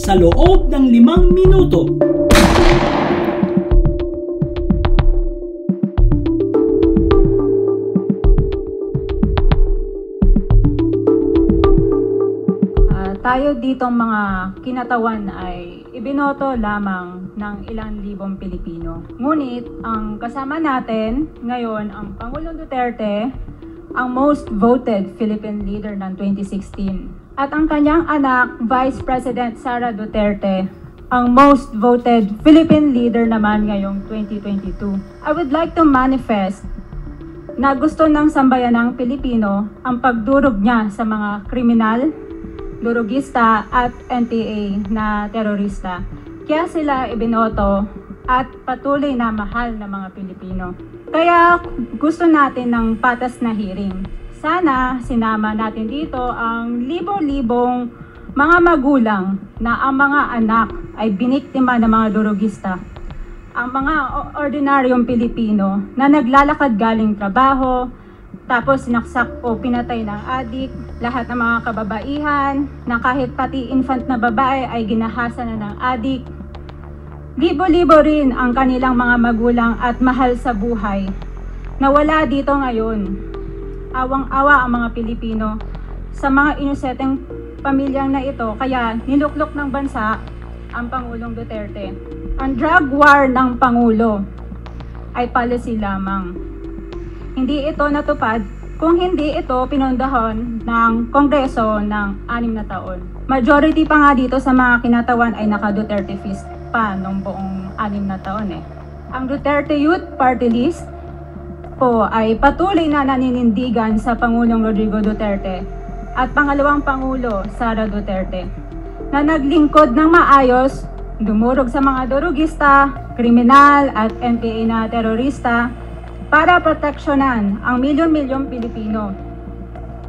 sa loob ng 5 minuto. Tayo ditong mga kinatawan ay ibinoto lamang ng ilang libong Pilipino. Ngunit ang kasama natin ngayon ang Pangulong Duterte, ang most voted Philippine leader ng 2016. At ang kanyang anak, Vice President Sara Duterte, ang most voted Philippine leader naman ngayong 2022. I would like to manifest na gusto ng sambayanang Pilipino ang pagdurog niya sa mga kriminal, durugista at NPA na terorista. Kaya sila ibinoto at patuloy na mahal ng mga Pilipino. Kaya gusto natin ng patas na hearing. Sana sinama natin dito ang libo-libong mga magulang na ang mga anak ay biniktima ng mga durugista. Ang mga ordinaryong Pilipino na naglalakad galing trabaho, tapos sinaksak o pinatay ng adik, lahat ng mga kababaihan, na kahit pati infant na babae ay ginahasa na ng adik. Libo-libo rin ang kanilang mga magulang at mahal sa buhay na wala dito ngayon. Awang-awa ang mga Pilipino sa mga inosenteng pamilyang na ito, kaya niluklok ng bansa ang Pangulong Duterte. Ang drug war ng Pangulo ay policy lamang. Hindi ito natupad kung hindi ito pinondahon ng Kongreso ng 6 na taon. Majority pa nga dito sa mga kinatawan ay naka-Duterte fist pa nung buong 6 na taon . Ang Duterte Youth Party List po ay patuloy na naninindigan sa Pangulong Rodrigo Duterte at pangalawang Pangulo Sara Duterte na naglingkod ng maayos, dumurog sa mga durugista, kriminal at NPA na terorista para proteksyonan ang milyon-milyong Pilipino.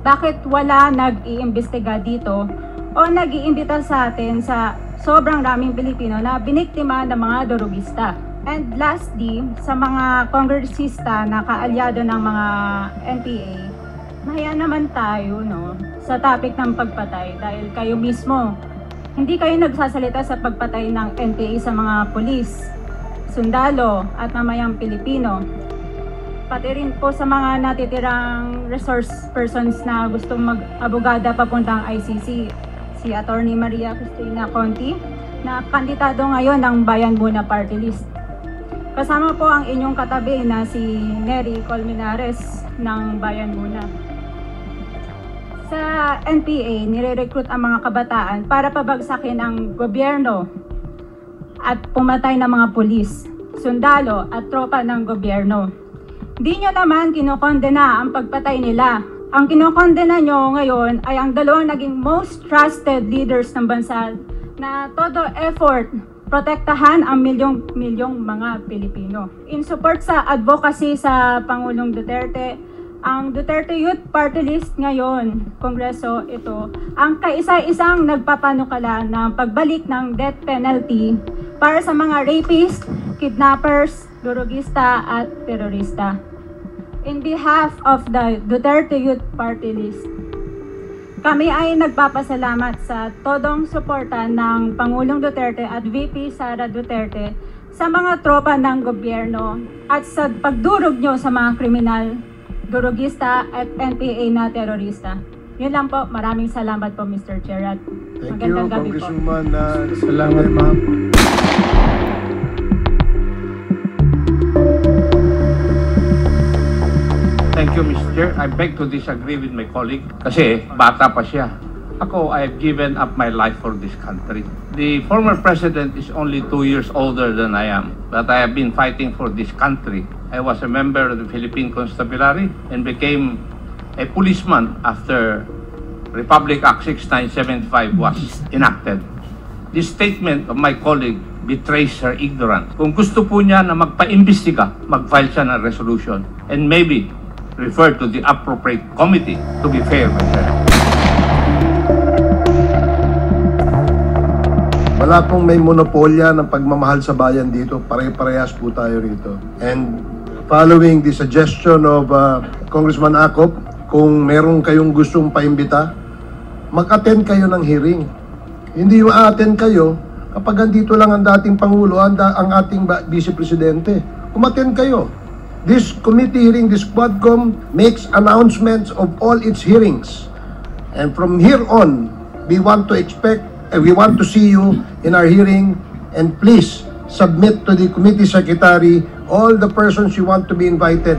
Bakit wala nag-iimbestiga dito o nag-iimbita sa atin sa sobrang raming Pilipino na biniktima ng mga durugista? And lastly, sa mga kongresista na kaalyado ng mga NPA, mahiya naman tayo sa topic ng pagpatay dahil kayo mismo, hindi kayo nagsasalita sa pagpatay ng NPA sa mga pulis, sundalo at mamayang Pilipino. Pati rin po sa mga natitirang resource persons na gustong mag-abogada papuntang ICC, si Attorney Maria Cristina Conti, na kandidato ngayon ng Bayan Muna Party List. Kasama po ang inyong katabi na si Nery Colmenares ng Bayan Muna. Sa NPA, nire-recruit ang mga kabataan para pabagsakin ang gobyerno at pumatay ng mga pulis, sundalo at tropa ng gobyerno. Di nyo naman kinokondena ang pagpatay nila. Ang kinokondena nyo ngayon ay ang dalawang naging most trusted leaders ng bansa na todo effort protektahan ang milyong-milyong mga Pilipino. In support sa advocacy sa Pangulong Duterte, ang Duterte Youth Party List ngayon, Kongreso ito, ang kaisa-isang nagpapanukala ng pagbalik ng death penalty para sa mga rapist, kidnappers, durugista at terorista. In behalf of the Duterte Youth Party List, kami ay nagpapasalamat sa todong suporta ng Pangulong Duterte at VP Sara Duterte sa mga tropa ng gobyerno at sa pagdurog nyo sa mga kriminal, durugista at NPA na terorista. Yun lang po. Maraming salamat po, Mr. Chair. Thank you, Congresswoman. Salamat, ma'am. Thank you, Mr. Chair. I beg to disagree with my colleague kasi bata pa siya. Ako, I have given up my life for this country. The former president is only 2 years older than I am, but I have been fighting for this country. I was a member of the Philippine Constabulary and became a policeman after Republic Act 6975 was enacted. This statement of my colleague betrays her ignorance. Kung gusto po niya na magpa-imbestiga, mag-file siya ng resolution and maybe refer to the appropriate committee to be fair with her. Wala pong may monopolya ng pagmamahal sa bayan dito. Pare-parehas po tayo rito. And following the suggestion of Congressman Acop, kung meron kayong gustong paimbita, mag-attend kayo ng hearing. Hindi ma-attend kayo kapag andito lang ang dating Pangulo, ang ating Vice Presidente. Umattend kayo. This committee hearing, this Quadcom, makes announcements of all its hearings. And from here on, we want to see you in our hearing, and please submit to the committee secretary all the persons you want to be invited.